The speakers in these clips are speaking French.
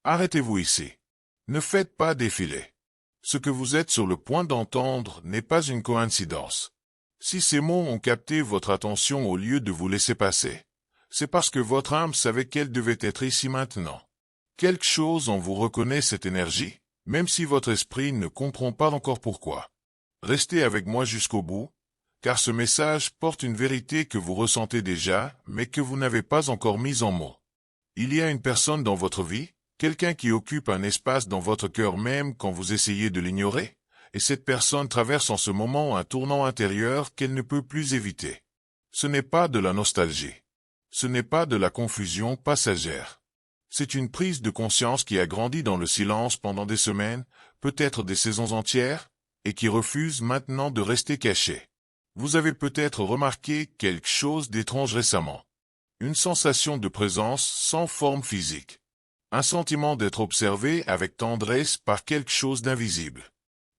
Arrêtez-vous ici. Ne faites pas défiler. Ce que vous êtes sur le point d'entendre n'est pas une coïncidence. Si ces mots ont capté votre attention au lieu de vous laisser passer, c'est parce que votre âme savait qu'elle devait être ici maintenant. Quelque chose en vous reconnaît cette énergie, même si votre esprit ne comprend pas encore pourquoi. Restez avec moi jusqu'au bout, car ce message porte une vérité que vous ressentez déjà, mais que vous n'avez pas encore mise en mots. Il y a une personne dans votre vie, quelqu'un qui occupe un espace dans votre cœur même quand vous essayez de l'ignorer, et cette personne traverse en ce moment un tournant intérieur qu'elle ne peut plus éviter. Ce n'est pas de la nostalgie. Ce n'est pas de la confusion passagère. C'est une prise de conscience qui a grandi dans le silence pendant des semaines, peut-être des saisons entières, et qui refuse maintenant de rester cachée. Vous avez peut-être remarqué quelque chose d'étrange récemment. Une sensation de présence sans forme physique. Un sentiment d'être observé avec tendresse par quelque chose d'invisible.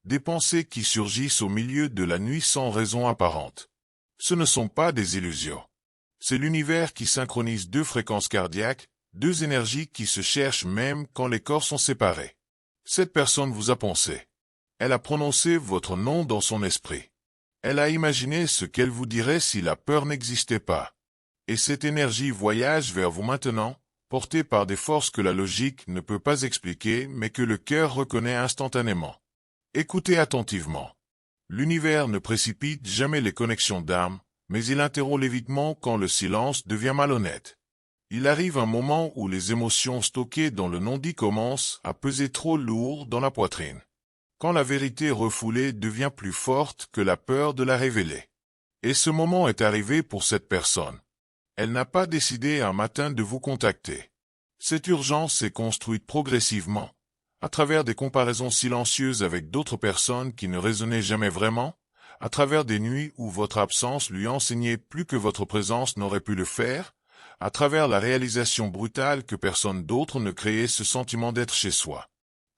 Des pensées qui surgissent au milieu de la nuit sans raison apparente. Ce ne sont pas des illusions. C'est l'univers qui synchronise deux fréquences cardiaques, deux énergies qui se cherchent même quand les corps sont séparés. Cette personne vous a pensé. Elle a prononcé votre nom dans son esprit. Elle a imaginé ce qu'elle vous dirait si la peur n'existait pas. Et cette énergie voyage vers vous maintenant, portée par des forces que la logique ne peut pas expliquer mais que le cœur reconnaît instantanément. Écoutez attentivement. L'univers ne précipite jamais les connexions d'âme, mais il interrompt l'évitement quand le silence devient malhonnête. Il arrive un moment où les émotions stockées dans le non-dit commencent à peser trop lourd dans la poitrine. Quand la vérité refoulée devient plus forte que la peur de la révéler. Et ce moment est arrivé pour cette personne. Elle n'a pas décidé un matin de vous contacter. Cette urgence s'est construite progressivement, à travers des comparaisons silencieuses avec d'autres personnes qui ne résonnaient jamais vraiment, à travers des nuits où votre absence lui enseignait plus que votre présence n'aurait pu le faire, à travers la réalisation brutale que personne d'autre ne créait ce sentiment d'être chez soi.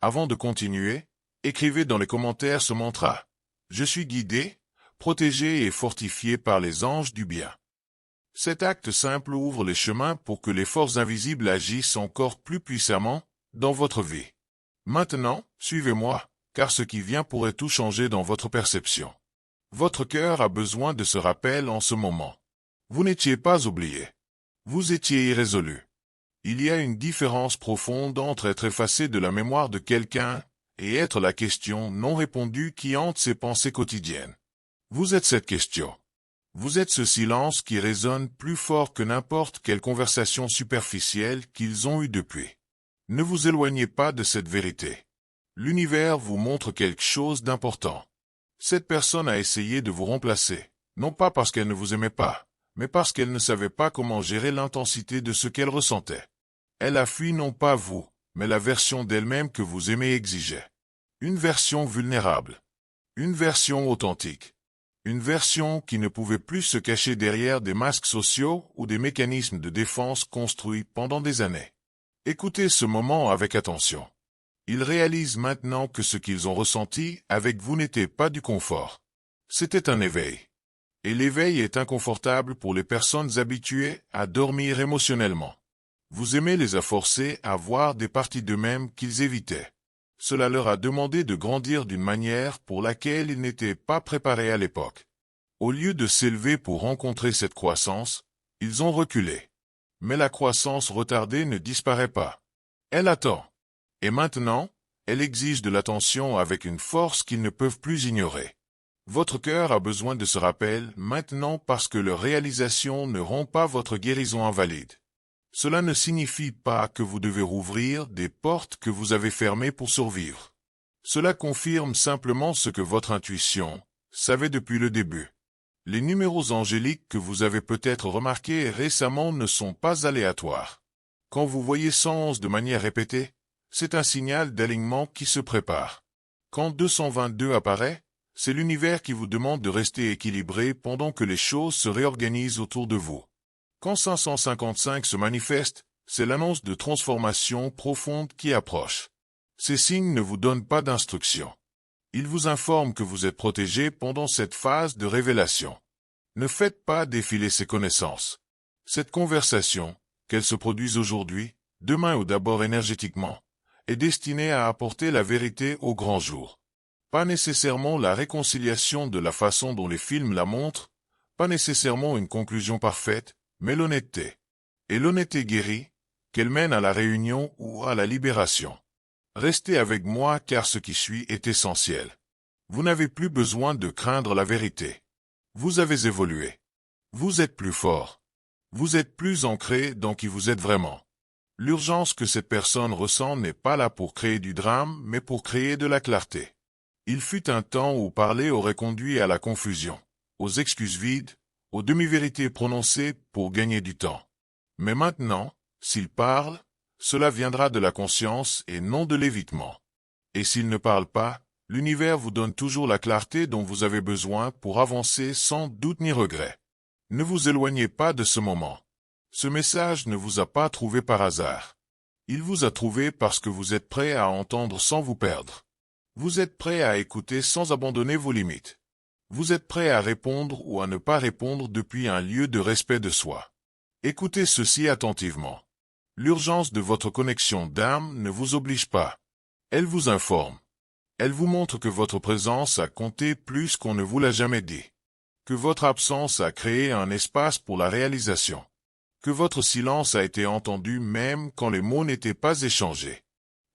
Avant de continuer, écrivez dans les commentaires ce mantra. Je suis guidé, protégé et fortifié par les anges du bien. Cet acte simple ouvre les chemins pour que les forces invisibles agissent encore plus puissamment dans votre vie. Maintenant, suivez-moi, car ce qui vient pourrait tout changer dans votre perception. Votre cœur a besoin de ce rappel en ce moment. Vous n'étiez pas oublié. Vous étiez irrésolu. Il y a une différence profonde entre être effacé de la mémoire de quelqu'un et être la question non répondue qui hante ses pensées quotidiennes. Vous êtes cette question. Vous êtes ce silence qui résonne plus fort que n'importe quelle conversation superficielle qu'ils ont eue depuis. Ne vous éloignez pas de cette vérité. L'univers vous montre quelque chose d'important. Cette personne a essayé de vous remplacer, non pas parce qu'elle ne vous aimait pas, mais parce qu'elle ne savait pas comment gérer l'intensité de ce qu'elle ressentait. Elle a fui non pas vous, mais la version d'elle-même que vous aimez exigeait. Une version vulnérable. Une version authentique. Une version qui ne pouvait plus se cacher derrière des masques sociaux ou des mécanismes de défense construits pendant des années. Écoutez ce moment avec attention. Ils réalisent maintenant que ce qu'ils ont ressenti avec vous n'était pas du confort. C'était un éveil. Et l'éveil est inconfortable pour les personnes habituées à dormir émotionnellement. Vous aimez les a forcés à voir des parties d'eux-mêmes qu'ils évitaient. Cela leur a demandé de grandir d'une manière pour laquelle ils n'étaient pas préparés à l'époque. Au lieu de s'élever pour rencontrer cette croissance, ils ont reculé. Mais la croissance retardée ne disparaît pas. Elle attend. Et maintenant, elle exige de l'attention avec une force qu'ils ne peuvent plus ignorer. Votre cœur a besoin de ce rappel maintenant parce que leur réalisation ne rend pas votre guérison invalide. Cela ne signifie pas que vous devez rouvrir des portes que vous avez fermées pour survivre. Cela confirme simplement ce que votre intuition savait depuis le début. Les numéros angéliques que vous avez peut-être remarqués récemment ne sont pas aléatoires. Quand vous voyez 111 de manière répétée, c'est un signal d'alignement qui se prépare. Quand 222 apparaît, c'est l'univers qui vous demande de rester équilibré pendant que les choses se réorganisent autour de vous. Quand 555 se manifeste, c'est l'annonce de transformation profonde qui approche. Ces signes ne vous donnent pas d'instructions. Ils vous informent que vous êtes protégé pendant cette phase de révélation. Ne faites pas défiler ces connaissances. Cette conversation, qu'elle se produise aujourd'hui, demain ou d'abord énergétiquement, est destiné à apporter la vérité au grand jour. Pas nécessairement la réconciliation de la façon dont les films la montrent, pas nécessairement une conclusion parfaite, mais l'honnêteté. Et l'honnêteté guérit, qu'elle mène à la réunion ou à la libération. Restez avec moi car ce qui suit est essentiel. Vous n'avez plus besoin de craindre la vérité. Vous avez évolué. Vous êtes plus fort. Vous êtes plus ancré dans qui vous êtes vraiment. L'urgence que cette personne ressent n'est pas là pour créer du drame, mais pour créer de la clarté. Il fut un temps où parler aurait conduit à la confusion, aux excuses vides, aux demi-vérités prononcées pour gagner du temps. Mais maintenant, s'il parle, cela viendra de la conscience et non de l'évitement. Et s'il ne parle pas, l'univers vous donne toujours la clarté dont vous avez besoin pour avancer sans doute ni regret. Ne vous éloignez pas de ce moment. Ce message ne vous a pas trouvé par hasard. Il vous a trouvé parce que vous êtes prêt à entendre sans vous perdre. Vous êtes prêt à écouter sans abandonner vos limites. Vous êtes prêt à répondre ou à ne pas répondre depuis un lieu de respect de soi. Écoutez ceci attentivement. L'urgence de votre connexion d'âme ne vous oblige pas. Elle vous informe. Elle vous montre que votre présence a compté plus qu'on ne vous l'a jamais dit. Que votre absence a créé un espace pour la réalisation. Que votre silence a été entendu même quand les mots n'étaient pas échangés.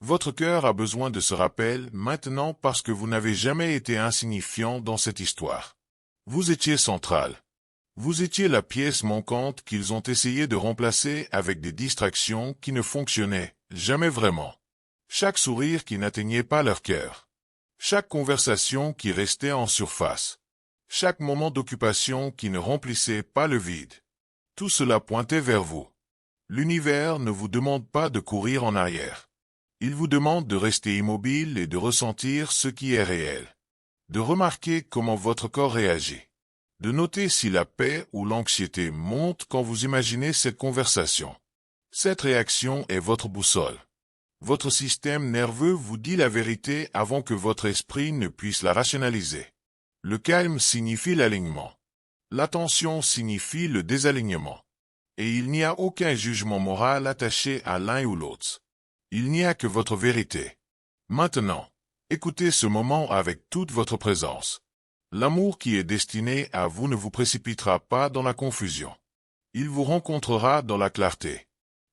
Votre cœur a besoin de ce rappel maintenant parce que vous n'avez jamais été insignifiant dans cette histoire. Vous étiez central. Vous étiez la pièce manquante qu'ils ont essayé de remplacer avec des distractions qui ne fonctionnaient jamais vraiment. Chaque sourire qui n'atteignait pas leur cœur. Chaque conversation qui restait en surface. Chaque moment d'occupation qui ne remplissait pas le vide. Tout cela pointait vers vous. L'univers ne vous demande pas de courir en arrière. Il vous demande de rester immobile et de ressentir ce qui est réel. De remarquer comment votre corps réagit. De noter si la paix ou l'anxiété monte quand vous imaginez cette conversation. Cette réaction est votre boussole. Votre système nerveux vous dit la vérité avant que votre esprit ne puisse la rationaliser. Le calme signifie l'alignement. L'attention signifie le désalignement. Et il n'y a aucun jugement moral attaché à l'un ou l'autre. Il n'y a que votre vérité. Maintenant, écoutez ce moment avec toute votre présence. L'amour qui est destiné à vous ne vous précipitera pas dans la confusion. Il vous rencontrera dans la clarté.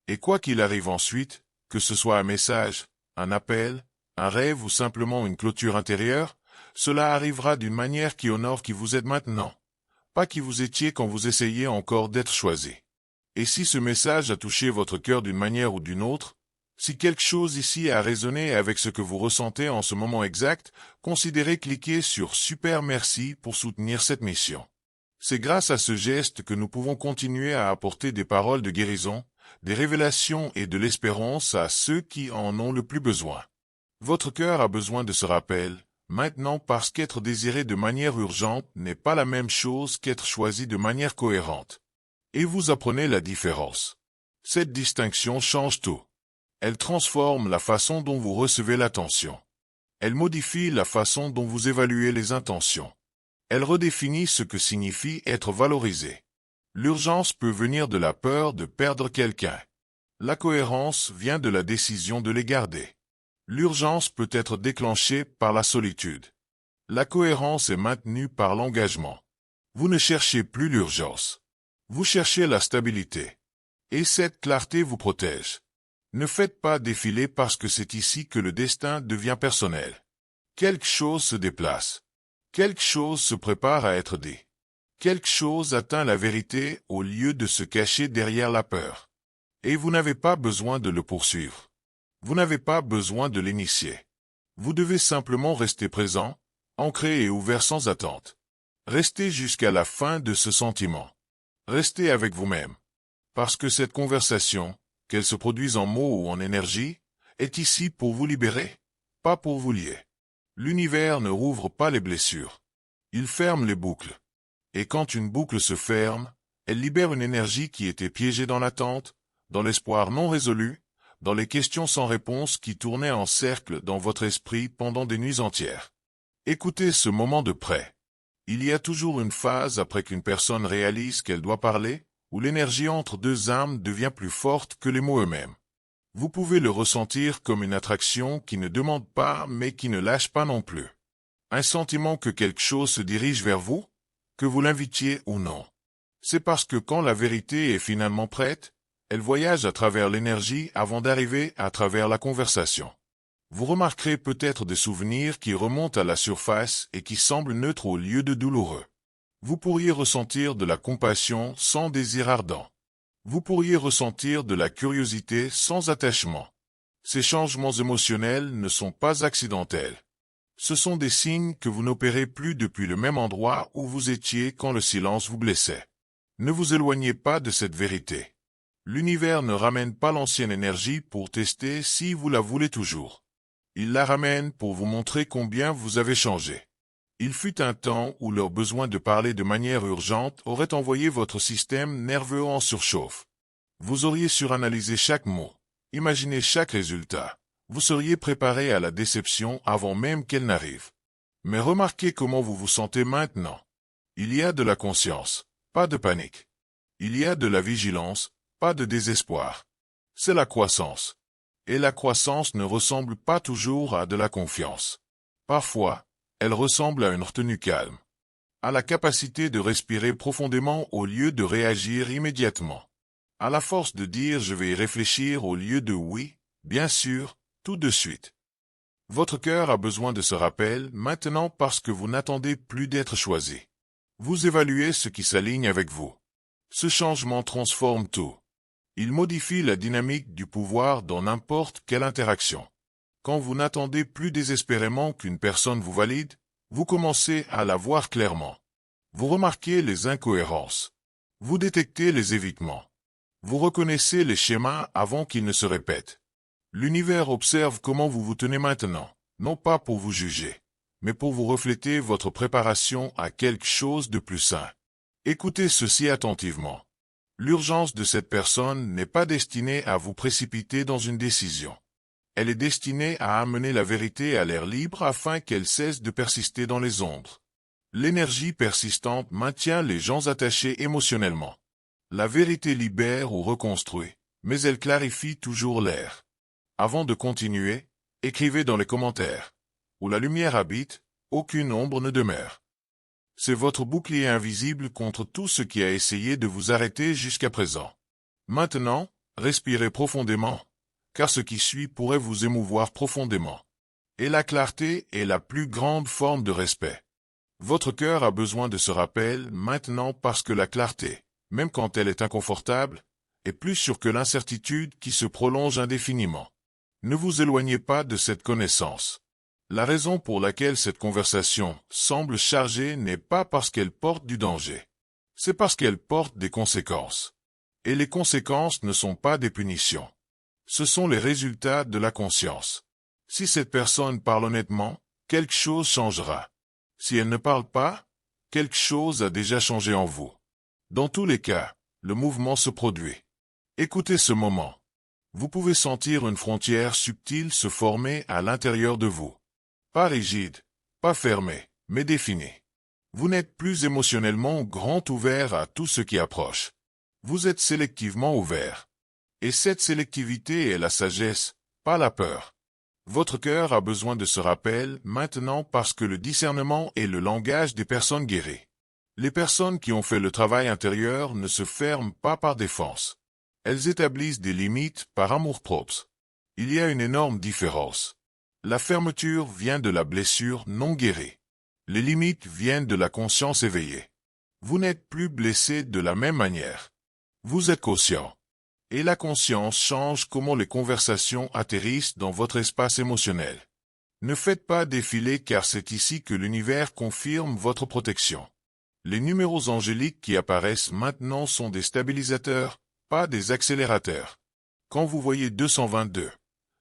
Et quoi qu'il arrive ensuite, que ce soit un message, un appel, un rêve ou simplement une clôture intérieure, cela arrivera d'une manière qui honore qui vous êtes maintenant, pas qui vous étiez quand vous essayez encore d'être choisi. Et si ce message a touché votre cœur d'une manière ou d'une autre, si quelque chose ici a résonné avec ce que vous ressentez en ce moment exact, considérez cliquer sur Super Merci pour soutenir cette mission. C'est grâce à ce geste que nous pouvons continuer à apporter des paroles de guérison, des révélations et de l'espérance à ceux qui en ont le plus besoin. Votre cœur a besoin de ce rappel, maintenant parce qu'être désiré de manière urgente n'est pas la même chose qu'être choisi de manière cohérente. Et vous apprenez la différence. Cette distinction change tout. Elle transforme la façon dont vous recevez l'attention. Elle modifie la façon dont vous évaluez les intentions. Elle redéfinit ce que signifie être valorisé. L'urgence peut venir de la peur de perdre quelqu'un. La cohérence vient de la décision de les garder. L'urgence peut être déclenchée par la solitude. La cohérence est maintenue par l'engagement. Vous ne cherchez plus l'urgence. Vous cherchez la stabilité. Et cette clarté vous protège. Ne faites pas défiler parce que c'est ici que le destin devient personnel. Quelque chose se déplace. Quelque chose se prépare à être dit. Quelque chose atteint la vérité au lieu de se cacher derrière la peur. Et vous n'avez pas besoin de le poursuivre. Vous n'avez pas besoin de l'initier. Vous devez simplement rester présent, ancré et ouvert sans attente. Restez jusqu'à la fin de ce sentiment. Restez avec vous-même. Parce que cette conversation, qu'elle se produise en mots ou en énergie, est ici pour vous libérer, pas pour vous lier. L'univers ne rouvre pas les blessures. Il ferme les boucles. Et quand une boucle se ferme, elle libère une énergie qui était piégée dans l'attente, dans l'espoir non résolu, dans les questions sans réponse qui tournaient en cercle dans votre esprit pendant des nuits entières. Écoutez ce moment de près. Il y a toujours une phase après qu'une personne réalise qu'elle doit parler, où l'énergie entre deux âmes devient plus forte que les mots eux-mêmes. Vous pouvez le ressentir comme une attraction qui ne demande pas mais qui ne lâche pas non plus. Un sentiment que quelque chose se dirige vers vous, que vous l'invitiez ou non. C'est parce que quand la vérité est finalement prête, elle voyage à travers l'énergie avant d'arriver à travers la conversation. Vous remarquerez peut-être des souvenirs qui remontent à la surface et qui semblent neutres au lieu de douloureux. Vous pourriez ressentir de la compassion sans désir ardent. Vous pourriez ressentir de la curiosité sans attachement. Ces changements émotionnels ne sont pas accidentels. Ce sont des signes que vous n'opérez plus depuis le même endroit où vous étiez quand le silence vous blessait. Ne vous éloignez pas de cette vérité. L'univers ne ramène pas l'ancienne énergie pour tester si vous la voulez toujours. Il la ramène pour vous montrer combien vous avez changé. Il fut un temps où leur besoin de parler de manière urgente aurait envoyé votre système nerveux en surchauffe. Vous auriez suranalysé chaque mot, imaginé chaque résultat. Vous seriez préparé à la déception avant même qu'elle n'arrive. Mais remarquez comment vous vous sentez maintenant. Il y a de la conscience, pas de panique. Il y a de la vigilance, pas de désespoir. C'est la croissance. Et la croissance ne ressemble pas toujours à de la confiance. Parfois, elle ressemble à une retenue calme. À la capacité de respirer profondément au lieu de réagir immédiatement. À la force de dire « je vais y réfléchir » au lieu de « oui, bien sûr », tout de suite. Votre cœur a besoin de ce rappel maintenant parce que vous n'attendez plus d'être choisi. Vous évaluez ce qui s'aligne avec vous. Ce changement transforme tout. Il modifie la dynamique du pouvoir dans n'importe quelle interaction. Quand vous n'attendez plus désespérément qu'une personne vous valide, vous commencez à la voir clairement. Vous remarquez les incohérences. Vous détectez les évitements. Vous reconnaissez les schémas avant qu'ils ne se répètent. L'univers observe comment vous vous tenez maintenant, non pas pour vous juger, mais pour vous refléter votre préparation à quelque chose de plus sain. Écoutez ceci attentivement. L'urgence de cette personne n'est pas destinée à vous précipiter dans une décision. Elle est destinée à amener la vérité à l'air libre afin qu'elle cesse de persister dans les ombres. L'énergie persistante maintient les gens attachés émotionnellement. La vérité libère ou reconstruit, mais elle clarifie toujours l'air. Avant de continuer, écrivez dans les commentaires. Où la lumière habite, aucune ombre ne demeure. C'est votre bouclier invisible contre tout ce qui a essayé de vous arrêter jusqu'à présent. Maintenant, respirez profondément, car ce qui suit pourrait vous émouvoir profondément. Et la clarté est la plus grande forme de respect. Votre cœur a besoin de ce rappel maintenant parce que la clarté, même quand elle est inconfortable, est plus sûre que l'incertitude qui se prolonge indéfiniment. Ne vous éloignez pas de cette connaissance. La raison pour laquelle cette conversation semble chargée n'est pas parce qu'elle porte du danger. C'est parce qu'elle porte des conséquences. Et les conséquences ne sont pas des punitions. Ce sont les résultats de la conscience. Si cette personne parle honnêtement, quelque chose changera. Si elle ne parle pas, quelque chose a déjà changé en vous. Dans tous les cas, le mouvement se produit. Écoutez ce moment. Vous pouvez sentir une frontière subtile se former à l'intérieur de vous. Pas rigide, pas fermée, mais définie. Vous n'êtes plus émotionnellement grand ouvert à tout ce qui approche. Vous êtes sélectivement ouvert. Et cette sélectivité est la sagesse, pas la peur. Votre cœur a besoin de ce rappel maintenant parce que le discernement est le langage des personnes guéries. Les personnes qui ont fait le travail intérieur ne se ferment pas par défense. Elles établissent des limites par amour-propre. Il y a une énorme différence. La fermeture vient de la blessure non guérie. Les limites viennent de la conscience éveillée. Vous n'êtes plus blessé de la même manière. Vous êtes conscient. Et la conscience change comment les conversations atterrissent dans votre espace émotionnel. Ne faites pas défiler car c'est ici que l'univers confirme votre protection. Les numéros angéliques qui apparaissent maintenant sont des stabilisateurs, pas des accélérateurs. Quand vous voyez 222,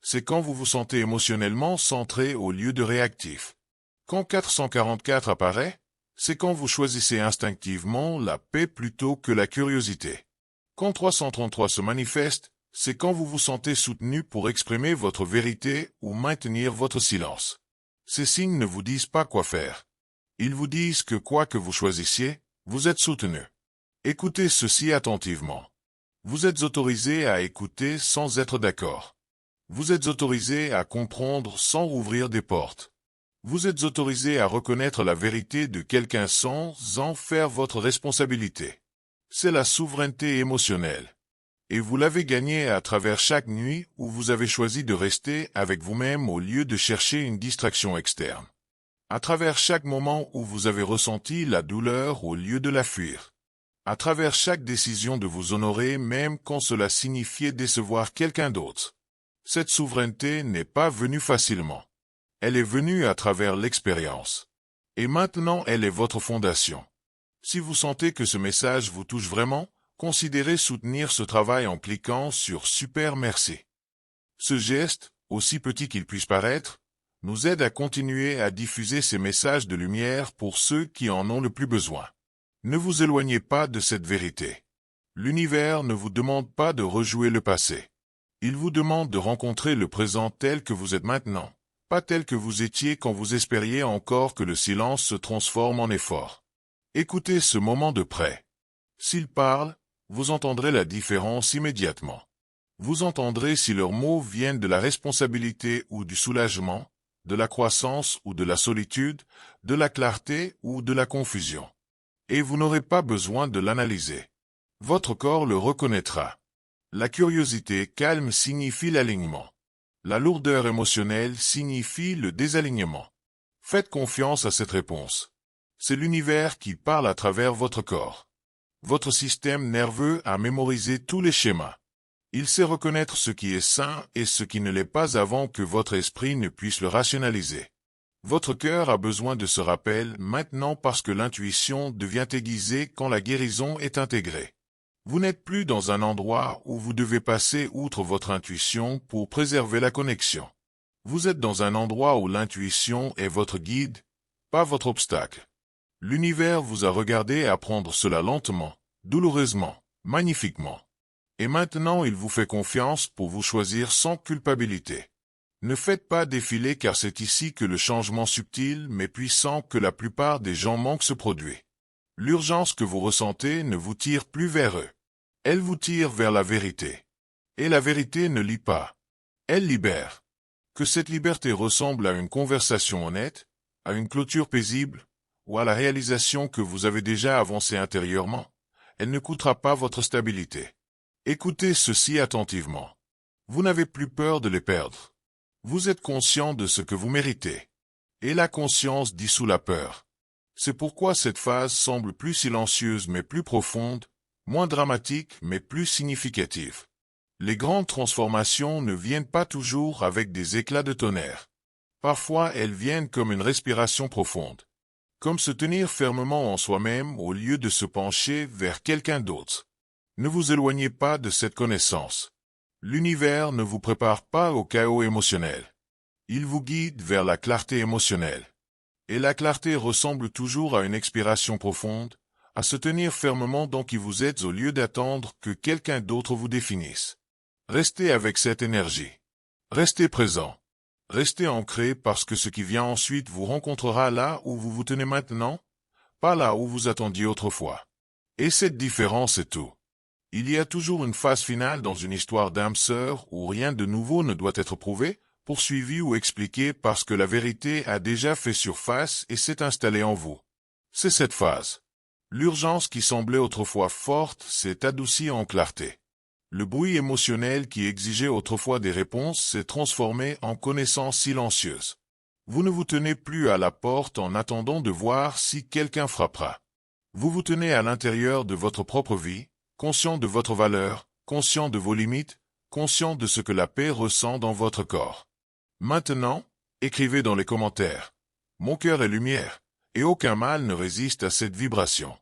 c'est quand vous vous sentez émotionnellement centré au lieu de réactif. Quand 444 apparaît, c'est quand vous choisissez instinctivement la paix plutôt que la curiosité. Quand 333 se manifeste, c'est quand vous vous sentez soutenu pour exprimer votre vérité ou maintenir votre silence. Ces signes ne vous disent pas quoi faire. Ils vous disent que quoi que vous choisissiez, vous êtes soutenu. Écoutez ceci attentivement. Vous êtes autorisé à écouter sans être d'accord. Vous êtes autorisé à comprendre sans rouvrir des portes. Vous êtes autorisé à reconnaître la vérité de quelqu'un sans en faire votre responsabilité. C'est la souveraineté émotionnelle. Et vous l'avez gagnée à travers chaque nuit où vous avez choisi de rester avec vous-même au lieu de chercher une distraction externe. À travers chaque moment où vous avez ressenti la douleur au lieu de la fuir. À travers chaque décision de vous honorer même quand cela signifiait décevoir quelqu'un d'autre. Cette souveraineté n'est pas venue facilement. Elle est venue à travers l'expérience. Et maintenant elle est votre fondation. Si vous sentez que ce message vous touche vraiment, considérez soutenir ce travail en cliquant sur Super Merci. Ce geste, aussi petit qu'il puisse paraître, nous aide à continuer à diffuser ces messages de lumière pour ceux qui en ont le plus besoin. Ne vous éloignez pas de cette vérité. L'univers ne vous demande pas de rejouer le passé. Il vous demande de rencontrer le présent tel que vous êtes maintenant, pas tel que vous étiez quand vous espériez encore que le silence se transforme en effort. Écoutez ce moment de près. S'ils parlent, vous entendrez la différence immédiatement. Vous entendrez si leurs mots viennent de la responsabilité ou du soulagement, de la croissance ou de la solitude, de la clarté ou de la confusion. Et vous n'aurez pas besoin de l'analyser. Votre corps le reconnaîtra. La curiosité calme signifie l'alignement. La lourdeur émotionnelle signifie le désalignement. Faites confiance à cette réponse. C'est l'univers qui parle à travers votre corps. Votre système nerveux a mémorisé tous les schémas. Il sait reconnaître ce qui est sain et ce qui ne l'est pas avant que votre esprit ne puisse le rationaliser. Votre cœur a besoin de ce rappel maintenant parce que l'intuition devient aiguisée quand la guérison est intégrée. Vous n'êtes plus dans un endroit où vous devez passer outre votre intuition pour préserver la connexion. Vous êtes dans un endroit où l'intuition est votre guide, pas votre obstacle. L'univers vous a regardé apprendre cela lentement, douloureusement, magnifiquement. Et maintenant il vous fait confiance pour vous choisir sans culpabilité. Ne faites pas défiler car c'est ici que le changement subtil mais puissant que la plupart des gens manquent se produit. L'urgence que vous ressentez ne vous tire plus vers eux. Elle vous tire vers la vérité. Et la vérité ne lie pas. Elle libère. Que cette liberté ressemble à une conversation honnête, à une clôture paisible, ou à la réalisation que vous avez déjà avancé intérieurement, elle ne coûtera pas votre stabilité. Écoutez ceci attentivement. Vous n'avez plus peur de les perdre. Vous êtes conscient de ce que vous méritez. Et la conscience dissout la peur. C'est pourquoi cette phase semble plus silencieuse mais plus profonde, moins dramatique mais plus significative. Les grandes transformations ne viennent pas toujours avec des éclats de tonnerre. Parfois elles viennent comme une respiration profonde. Comme se tenir fermement en soi-même au lieu de se pencher vers quelqu'un d'autre. Ne vous éloignez pas de cette connaissance. L'univers ne vous prépare pas au chaos émotionnel. Il vous guide vers la clarté émotionnelle. Et la clarté ressemble toujours à une expiration profonde, à se tenir fermement dans qui vous êtes au lieu d'attendre que quelqu'un d'autre vous définisse. Restez avec cette énergie. Restez présent. Restez ancré parce que ce qui vient ensuite vous rencontrera là où vous vous tenez maintenant, pas là où vous attendiez autrefois. Et cette différence est tout. Il y a toujours une phase finale dans une histoire d'âme sœur où rien de nouveau ne doit être prouvé, poursuivi ou expliqué parce que la vérité a déjà fait surface et s'est installée en vous. C'est cette phase. L'urgence qui semblait autrefois forte s'est adoucie en clarté. Le bruit émotionnel qui exigeait autrefois des réponses s'est transformé en connaissance silencieuse. Vous ne vous tenez plus à la porte en attendant de voir si quelqu'un frappera. Vous vous tenez à l'intérieur de votre propre vie, conscient de votre valeur, conscient de vos limites, conscient de ce que la paix ressent dans votre corps. Maintenant, écrivez dans les commentaires. Mon cœur est lumière, et aucun mal ne résiste à cette vibration.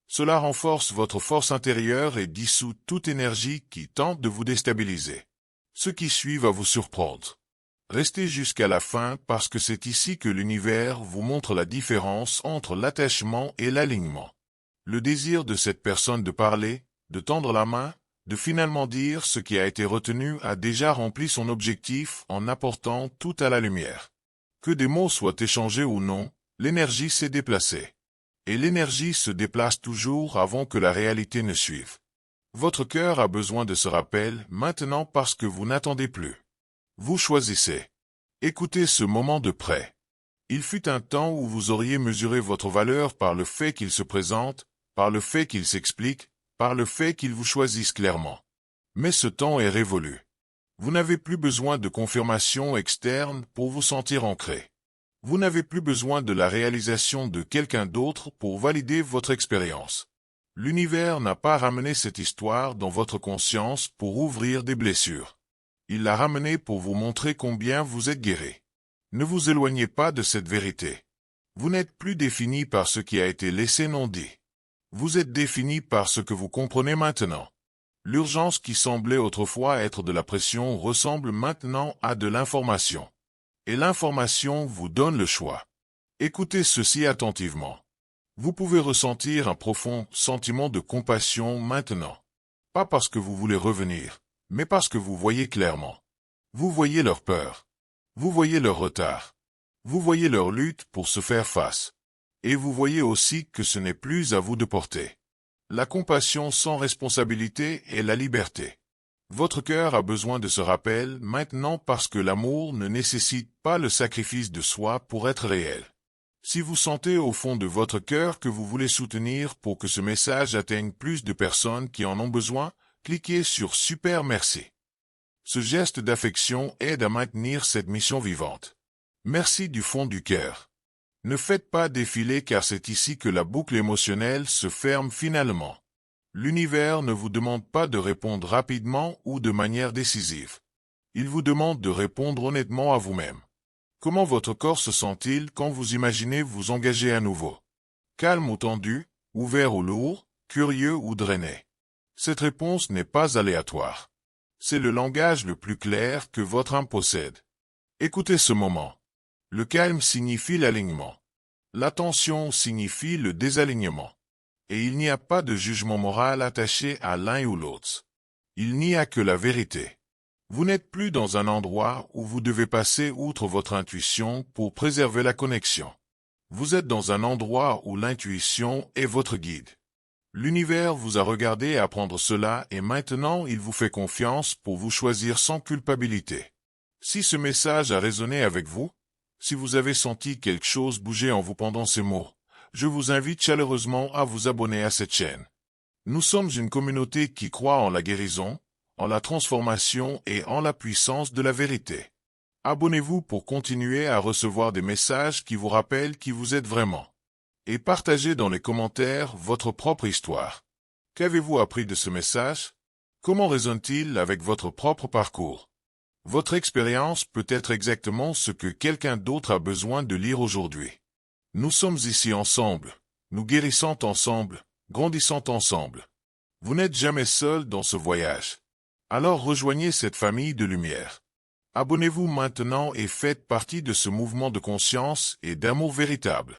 Cela renforce votre force intérieure et dissout toute énergie qui tente de vous déstabiliser. Ce qui suit va vous surprendre. Restez jusqu'à la fin parce que c'est ici que l'univers vous montre la différence entre l'attachement et l'alignement. Le désir de cette personne de parler, de tendre la main, de finalement dire ce qui a été retenu a déjà rempli son objectif en apportant tout à la lumière. Que des mots soient échangés ou non, l'énergie s'est déplacée. Et l'énergie se déplace toujours avant que la réalité ne suive. Votre cœur a besoin de ce rappel maintenant parce que vous n'attendez plus. Vous choisissez. Écoutez ce moment de près. Il fut un temps où vous auriez mesuré votre valeur par le fait qu'il se présente, par le fait qu'il s'explique, par le fait qu'il vous choisisse clairement. Mais ce temps est révolu. Vous n'avez plus besoin de confirmation externe pour vous sentir ancré. Vous n'avez plus besoin de la réalisation de quelqu'un d'autre pour valider votre expérience. L'univers n'a pas ramené cette histoire dans votre conscience pour ouvrir des blessures. Il l'a ramenée pour vous montrer combien vous êtes guéri. Ne vous éloignez pas de cette vérité. Vous n'êtes plus défini par ce qui a été laissé non dit. Vous êtes défini par ce que vous comprenez maintenant. L'urgence qui semblait autrefois être de la pression ressemble maintenant à de l'information. Et l'information vous donne le choix. Écoutez ceci attentivement. Vous pouvez ressentir un profond sentiment de compassion maintenant. Pas parce que vous voulez revenir, mais parce que vous voyez clairement. Vous voyez leur peur. Vous voyez leur retard. Vous voyez leur lutte pour se faire face. Et vous voyez aussi que ce n'est plus à vous de porter. La compassion sans responsabilité est la liberté. Votre cœur a besoin de ce rappel maintenant parce que l'amour ne nécessite pas le sacrifice de soi pour être réel. Si vous sentez au fond de votre cœur que vous voulez soutenir pour que ce message atteigne plus de personnes qui en ont besoin, cliquez sur Super Merci. Ce geste d'affection aide à maintenir cette mission vivante. Merci du fond du cœur. Ne faites pas défiler car c'est ici que la boucle émotionnelle se ferme finalement. L'univers ne vous demande pas de répondre rapidement ou de manière décisive. Il vous demande de répondre honnêtement à vous-même. Comment votre corps se sent-il quand vous imaginez vous engager à nouveau? Calme ou tendu, ouvert ou lourd, curieux ou drainé? Cette réponse n'est pas aléatoire. C'est le langage le plus clair que votre âme possède. Écoutez ce moment. Le calme signifie l'alignement. L'attention signifie le désalignement. Et il n'y a pas de jugement moral attaché à l'un ou l'autre. Il n'y a que la vérité. Vous n'êtes plus dans un endroit où vous devez passer outre votre intuition pour préserver la connexion. Vous êtes dans un endroit où l'intuition est votre guide. L'univers vous a regardé apprendre cela et maintenant il vous fait confiance pour vous choisir sans culpabilité. Si ce message a résonné avec vous, si vous avez senti quelque chose bouger en vous pendant ces mots, je vous invite chaleureusement à vous abonner à cette chaîne. Nous sommes une communauté qui croit en la guérison, en la transformation et en la puissance de la vérité. Abonnez-vous pour continuer à recevoir des messages qui vous rappellent qui vous êtes vraiment. Et partagez dans les commentaires votre propre histoire. Qu'avez-vous appris de ce message? Comment résonne-t-il avec votre propre parcours? Votre expérience peut être exactement ce que quelqu'un d'autre a besoin de lire aujourd'hui. Nous sommes ici ensemble, nous guérissons ensemble, grandissons ensemble. Vous n'êtes jamais seul dans ce voyage. Alors rejoignez cette famille de lumière. Abonnez-vous maintenant et faites partie de ce mouvement de conscience et d'amour véritable.